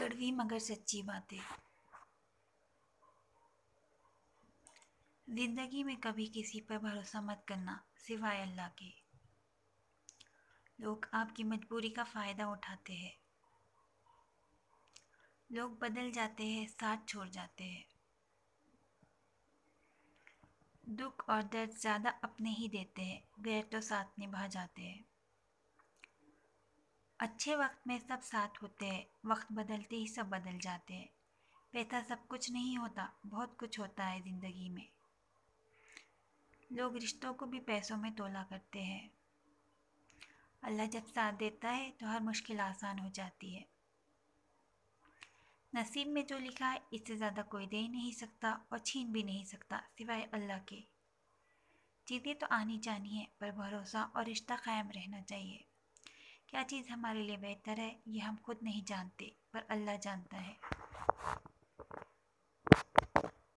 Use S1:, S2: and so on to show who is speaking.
S1: کڑوی مگر سچی باتیں۔ زندگی میں کبھی کسی پر بھروسہ مت کرنا سوائے اللہ کے۔ لوگ آپ کی مجبوری کا فائدہ اٹھاتے ہیں۔ لوگ بدل جاتے ہیں، ساتھ چھوڑ جاتے ہیں۔ دکھ اور درد زیادہ اپنے ہی دیتے ہیں، غیر تو ساتھ نبھا جاتے ہیں۔ اچھے وقت میں سب ساتھ ہوتے ہیں، وقت بدلتے ہی سب بدل جاتے ہیں۔ پیسہ سب کچھ نہیں ہوتا، بہت کچھ ہوتا ہے زندگی میں۔ لوگ رشتوں کو بھی پیسوں میں تولا کرتے ہیں۔ اللہ جب ساتھ دیتا ہے تو ہر مشکل آسان ہو جاتی ہے۔ نصیب میں جو لکھا ہے اس سے زیادہ کوئی دے نہیں سکتا اور چھین بھی نہیں سکتا سوائے اللہ کے۔ چیزیں تو آنی جانی ہے پر بھروسہ اور رشتہ قائم رہنا چاہیے۔ کیا چیز ہمارے لیے بہتر ہے یہ ہم خود نہیں جانتے پر اللہ جانتا ہے۔